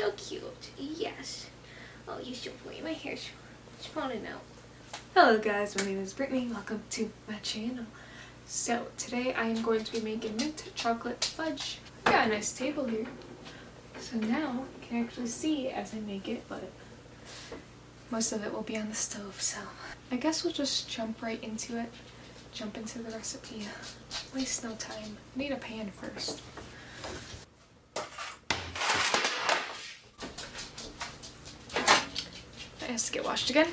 so cute. Yes. Oh, you're so pretty. My hair's falling out. Hello guys, my name is Brittany. Welcome to my channel. So today I am going to be making mint chocolate fudge. I got a nice table here. So now you can actually see as I make it, but most of it will be on the stove. So I guess we'll just jump right into it. Jump into the recipe. Waste no time. Need a pan first. It has to get washed again.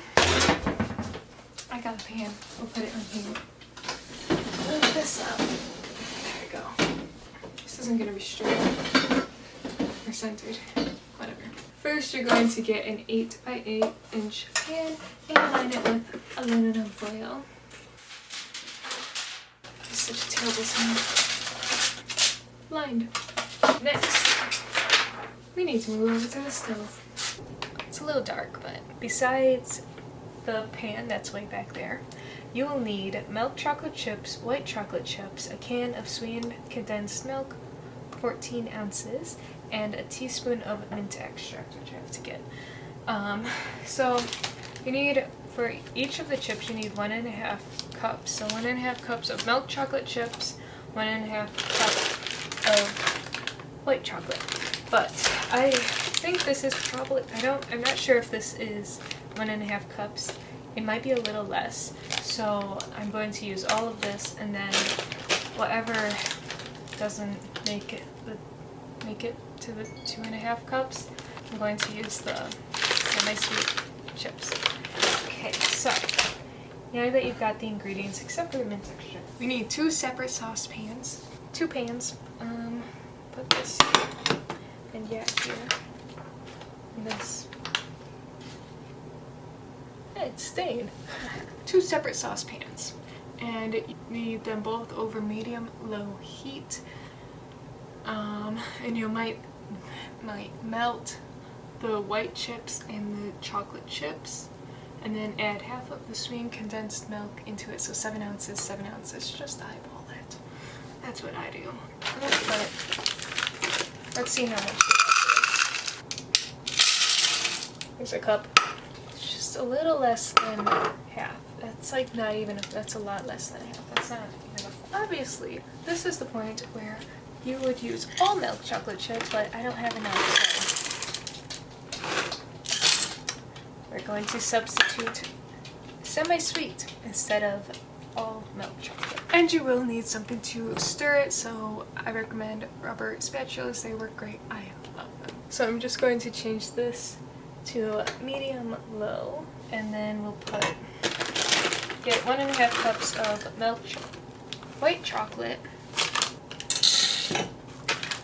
I got a pan. We'll put it on here. Move this up. There we go. This isn't going to be straight or centered. Whatever. First, you're going to get an 8 by 8 inch pan and line it with aluminum foil. It's such a terrible sound. Lined. Next, we need to move over to the stove. It's a little dark, but besides the pan that's way back there, you will need milk chocolate chips, white chocolate chips, a can of sweetened condensed milk, 14 ounces, and a teaspoon of mint extract, which I have to get. So you need, for each of the chips, you need 1.5 cups. So 1.5 cups of milk chocolate chips, 1.5 cup of white chocolate. But I think this is probably, I'm not sure if this is 1.5 cups. It might be a little less. So I'm going to use all of this, and then whatever doesn't make it to the 2.5 cups, I'm going to use the semi-sweet chips. Okay, so now that you've got the ingredients, except for the mint texture, we need 2 separate saucepans, 2 pans. Put this and here, and this. It stayed. 2 separate saucepans, and you need them both over medium-low heat. And you might melt the white chips and the chocolate chips, and then add half of the sweetened condensed milk into it. So 7 ounces, 7 ounces. Just eyeball it. That's what I do. Let's see how much Here's a cup. It's just a little less than half. That's like not even, that's a lot less than half. That's not even obviously, this is the point where you would use all milk chocolate chips, but I don't have enough, so we're going to substitute semi-sweet instead of all milk chocolate. And you will need something to stir it, so I recommend rubber spatulas. They work great. I love them. So I'm just going to change this to medium-low, and then we'll get 1.5 cups of white chocolate.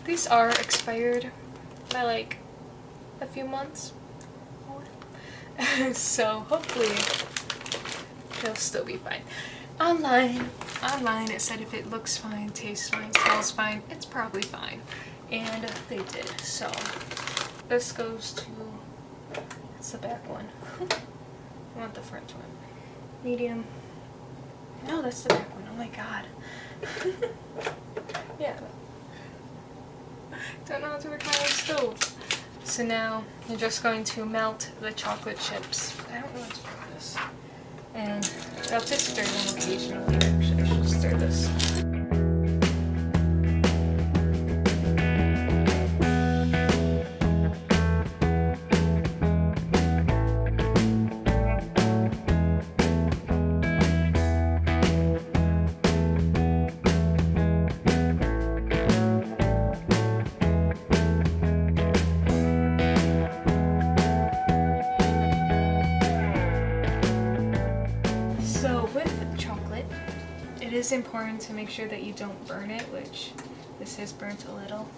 These are expired by like a few months, so hopefully they'll still be fine. Online it said if it looks fine, tastes fine, smells fine, it's probably fine, and they did. So this goes to, it's the back one. I want the front one. Medium. No, that's the back one. Oh my god. Yeah. Don't know how to work my own stove. So now you're just going to melt the chocolate chips. I don't know what to do with this. And I'll just stir them occasionally. Actually, I should stir this. It is important to make sure that you don't burn it, which this has burnt a little,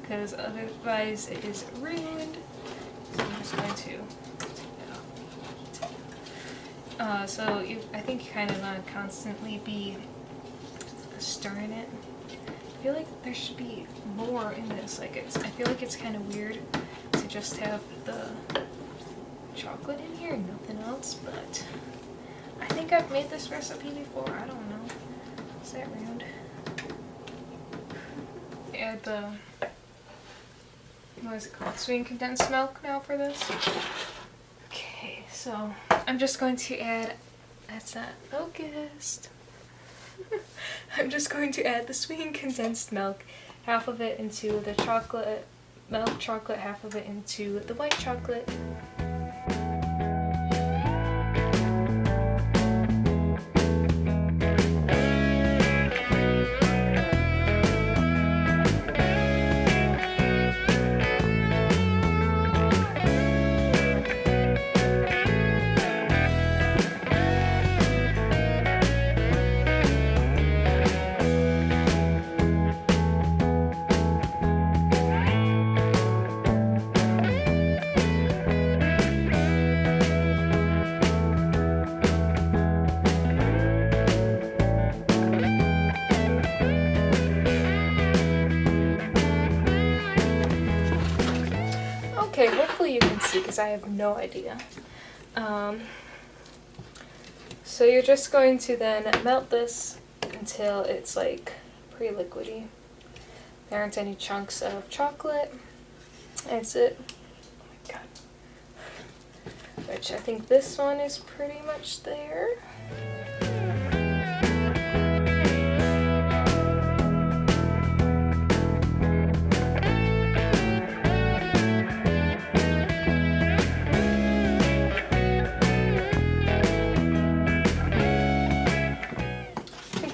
because otherwise it is ruined. So I'm just going to take it off. So I think you kind of want to constantly be stirring it. I feel like there should be more in this. I feel like it's kind of weird to just have the chocolate in here and nothing else, but I think I've made this recipe before. I don't know. Is that round? Add the what is it called? Sweetened condensed milk now for this. Okay, so I'm just going to add, that's not focused. I'm just going to add the sweetened condensed milk, half of it into the chocolate, milk chocolate, half of it into the white chocolate. Okay, hopefully you can see because I have no idea. So you're just going to then melt this until it's like pre-liquidy. There aren't any chunks of chocolate. That's it. Oh my god. Which I think this one is pretty much there.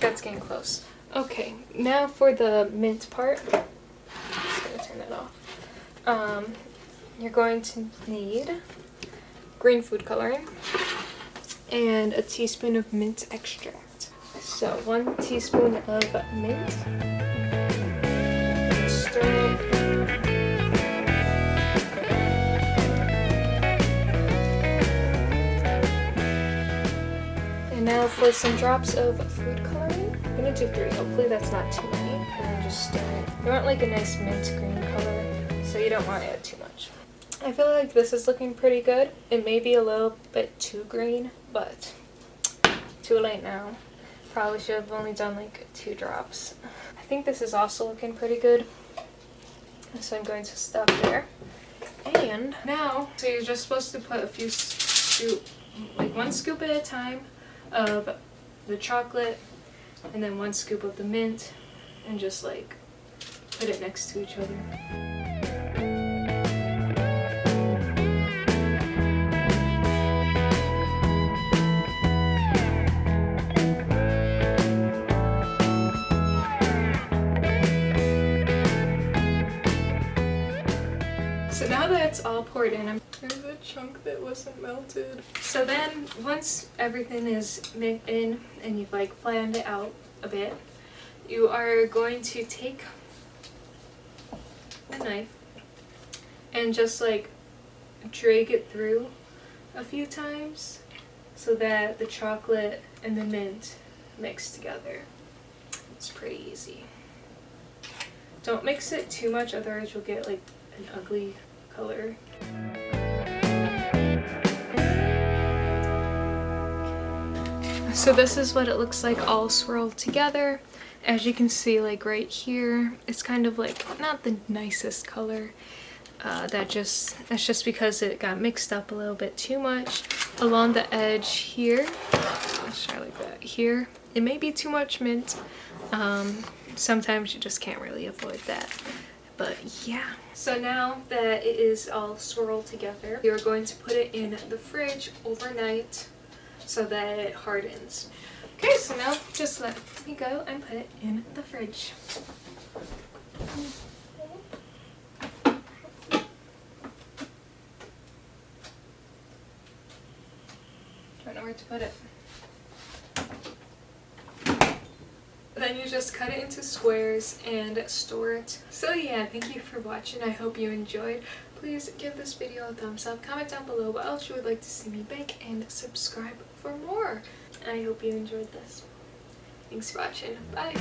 That's getting close. Okay, now for the mint part. I'm just gonna turn it off. You're going to need green food coloring and a teaspoon of mint extract. So 1 teaspoon of mint. Stir it. And now for some drops of food coloring. I'm gonna do 3. Hopefully that's not too many. And then just stir it. You want like a nice mint green color, so you don't want to add too much. I feel like this is looking pretty good. It may be a little bit too green, but too late now. Probably should have only done like 2 drops. I think this is also looking pretty good. So I'm going to stop there. And now, so you're just supposed to put a few like 1 scoop at a time of the chocolate and then 1 scoop of the mint and just like put it next to each other. So now that it's all poured in, there's a chunk that wasn't melted. So then once everything is in and you've like flattened it out a bit, you are going to take a knife and just like drag it through a few times so that the chocolate and the mint mix together. It's pretty easy. Don't mix it too much, otherwise you'll get like an ugly color. So this is what it looks like all swirled together. As you can see, like right here, it's kind of like not the nicest color. That's just because it got mixed up a little bit too much. Along the edge here, let's try like that here. It may be too much mint. Sometimes you just can't really avoid that. But yeah. So now that it is all swirled together, you're going to put it in the fridge overnight so that it hardens. Okay, so now just let me go and put it in the fridge. Don't know where to put it. Then you just cut it into squares and store it. So yeah, thank you for watching. I hope you enjoyed. Please give this video a thumbs up, comment down below what else you would like to see me bake, and subscribe for more. I hope you enjoyed this. Thanks for watching. Bye!